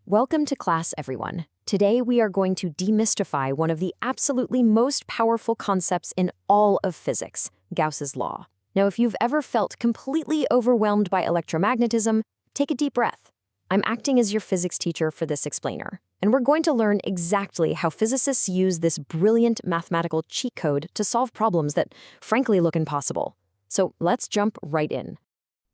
Welcome to class, everyone. Today we are going to demystify one of the absolutely most powerful concepts in all of physics, Gauss's law. Now, if you've ever felt completely overwhelmed by electromagnetism, take a deep breath. I'm acting as your physics teacher for this explainer, and we're going to learn exactly how physicists use this brilliant mathematical cheat code to solve problems that, frankly, look impossible. So let's jump right in.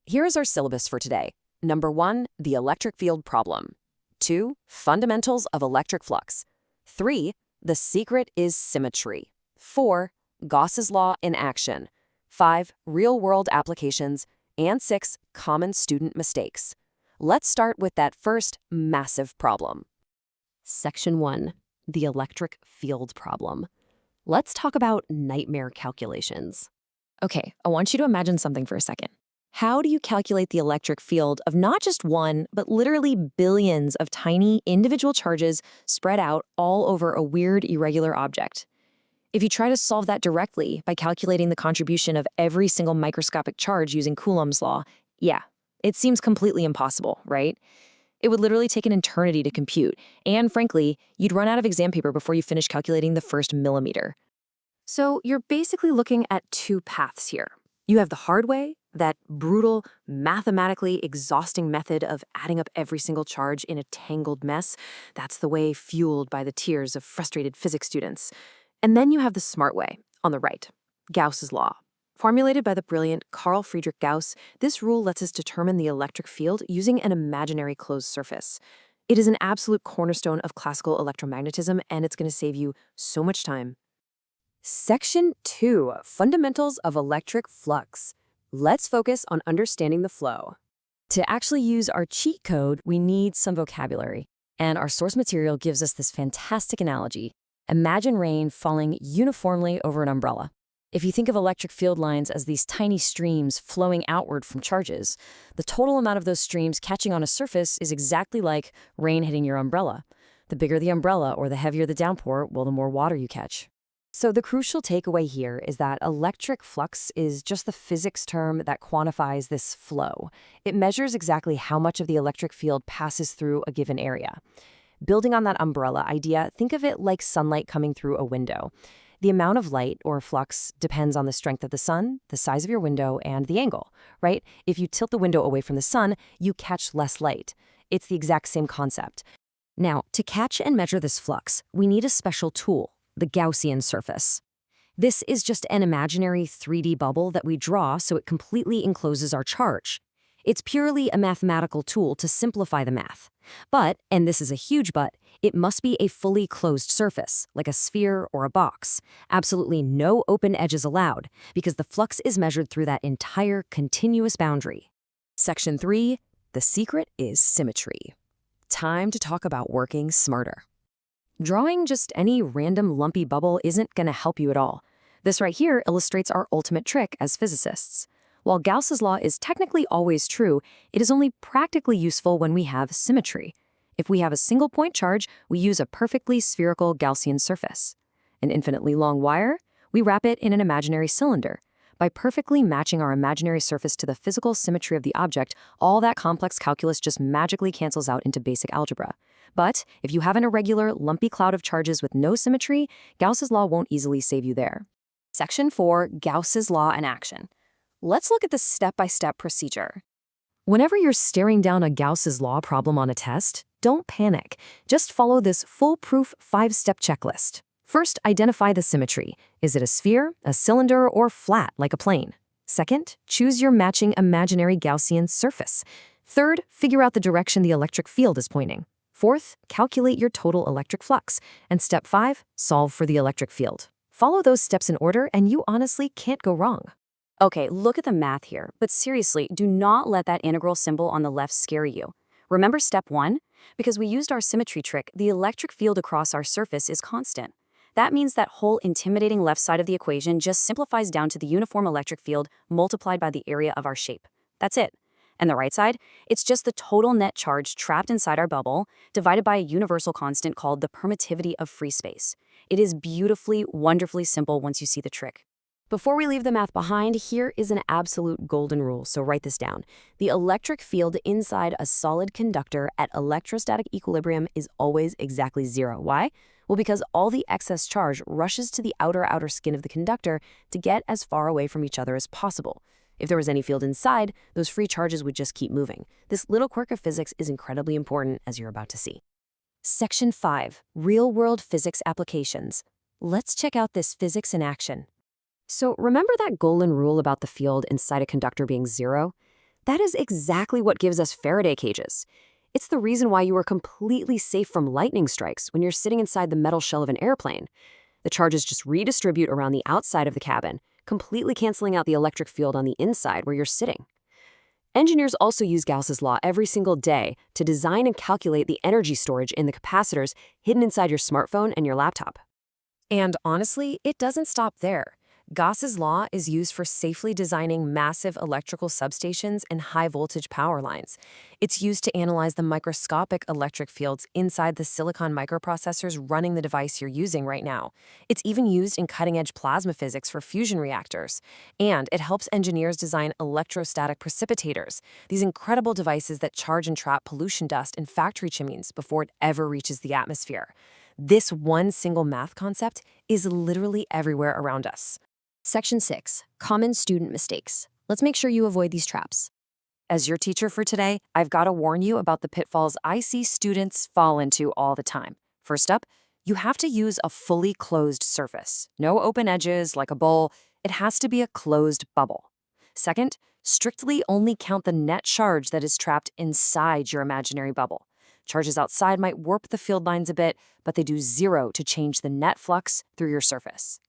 Here is our syllabus for today. Number 1, the electric field problem. 2, fundamentals of electric flux. 3, the secret is symmetry. 4, Gauss's law in action. 5, real-world applications. And 6, common student mistakes. Let's start with that first massive problem. Section 1, the electric field problem. Let's talk about nightmare calculations. Okay, I want you to imagine something for a second. How do you calculate the electric field of not just one, but literally billions of tiny individual charges spread out all over a weird, irregular object? If you try to solve that directly by calculating the contribution of every single microscopic charge using Coulomb's law, yeah, it seems completely impossible, right? It would literally take an eternity to compute, and frankly, you'd run out of exam paper before you finish calculating the first millimeter. So you're basically looking at two paths here. You have the hard way, that brutal, mathematically exhausting method of adding up every single charge in a tangled mess. That's the way fueled by the tears of frustrated physics students. And then you have the smart way, on the right, Gauss's law. Formulated by the brilliant Carl Friedrich Gauss, this rule lets us determine the electric field using an imaginary closed surface. It is an absolute cornerstone of classical electromagnetism, and it's going to save you so much time. Section 2, fundamentals of electric flux. Let's focus on understanding the flow. To actually use our cheat code, we need some vocabulary, and our source material gives us this fantastic analogy. Imagine rain falling uniformly over an umbrella. If you think of electric field lines as these tiny streams flowing outward from charges, the total amount of those streams catching on a surface is exactly like rain hitting your umbrella. The bigger the umbrella or the heavier the downpour, well, the more water you catch. So the crucial takeaway here is that electric flux is just the physics term that quantifies this flow. It measures exactly how much of the electric field passes through a given area. Building on that umbrella idea, think of it like sunlight coming through a window. The amount of light, or flux, depends on the strength of the sun, the size of your window, and the angle, right? If you tilt the window away from the sun, you catch less light. It's the exact same concept. Now, to catch and measure this flux, we need a special tool, the Gaussian surface. This is just an imaginary 3D bubble that we draw so it completely encloses our charge. It's purely a mathematical tool to simplify the math. But, and this is a huge but, it must be a fully closed surface, like a sphere or a box. Absolutely no open edges allowed, because the flux is measured through that entire continuous boundary. Section 3, the secret is symmetry. Time to talk about working smarter. Drawing just any random lumpy bubble isn't going to help you at all. This right here illustrates our ultimate trick as physicists. While Gauss's law is technically always true, it is only practically useful when we have symmetry. If we have a single point charge, we use a perfectly spherical Gaussian surface. An infinitely long wire, we wrap it in an imaginary cylinder. By perfectly matching our imaginary surface to the physical symmetry of the object, all that complex calculus just magically cancels out into basic algebra. But if you have an irregular, lumpy cloud of charges with no symmetry, Gauss's law won't easily save you there. Section 4, Gauss's law in action. Let's look at the step-by-step procedure. Whenever you're staring down a Gauss's law problem on a test, don't panic. Just follow this foolproof 5-step checklist. First, identify the symmetry. Is it a sphere, a cylinder, or flat like a plane? Second, choose your matching imaginary Gaussian surface. Third, figure out the direction the electric field is pointing. Fourth, calculate your total electric flux. And step 5, solve for the electric field. Follow those steps in order, and you honestly can't go wrong. Okay, look at the math here, but seriously, do not let that integral symbol on the left scare you. Remember step 1? Because we used our symmetry trick, the electric field across our surface is constant. That means that whole intimidating left side of the equation just simplifies down to the uniform electric field multiplied by the area of our shape. That's it. And the right side, it's just the total net charge trapped inside our bubble, divided by a universal constant called the permittivity of free space. It is beautifully, wonderfully simple once you see the trick. Before we leave the math behind, here is an absolute golden rule, so write this down. The electric field inside a solid conductor at electrostatic equilibrium is always exactly zero. Why? Well, because all the excess charge rushes to the outer skin of the conductor to get as far away from each other as possible. If there was any field inside, those free charges would just keep moving. This little quirk of physics is incredibly important, as you're about to see. Section 5. Real-world physics applications. Let's check out this physics in action. So remember that golden rule about the field inside a conductor being zero? That is exactly what gives us Faraday cages. It's the reason why you are completely safe from lightning strikes when you're sitting inside the metal shell of an airplane. The charges just redistribute around the outside of the cabin, completely canceling out the electric field on the inside where you're sitting. Engineers also use Gauss's law every single day to design and calculate the energy storage in the capacitors hidden inside your smartphone and your laptop. And honestly, it doesn't stop there. Gauss's law is used for safely designing massive electrical substations and high-voltage power lines. It's used to analyze the microscopic electric fields inside the silicon microprocessors running the device you're using right now. It's even used in cutting-edge plasma physics for fusion reactors. And it helps engineers design electrostatic precipitators, these incredible devices that charge and trap pollution dust in factory chimneys before it ever reaches the atmosphere. This one single math concept is literally everywhere around us. Section 6. Common student mistakes. Let's make sure you avoid these traps. As your teacher for today, I've got to warn you about the pitfalls I see students fall into all the time. First up, you have to use a fully closed surface. No open edges like a bowl. It has to be a closed bubble. Second, strictly only count the net charge that is trapped inside your imaginary bubble. Charges outside might warp the field lines a bit, but they do zero to change the net flux through your surface.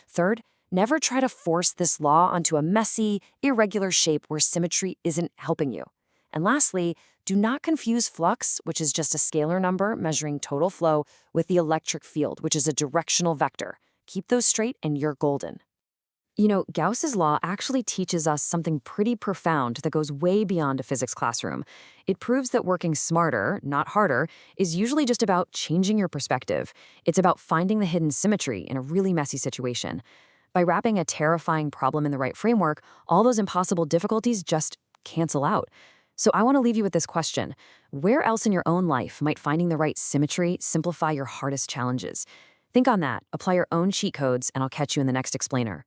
Third, never try to force this law onto a messy, irregular shape where symmetry isn't helping you. And lastly, do not confuse flux, which is just a scalar number measuring total flow, with the electric field, which is a directional vector. Keep those straight and you're golden. You know, Gauss's law actually teaches us something pretty profound that goes way beyond a physics classroom. It proves that working smarter, not harder, is usually just about changing your perspective. It's about finding the hidden symmetry in a really messy situation. By wrapping a terrifying problem in the right framework, all those impossible difficulties just cancel out. So I want to leave you with this question. Where else in your own life might finding the right symmetry simplify your hardest challenges? Think on that, apply your own cheat codes, and I'll catch you in the next explainer.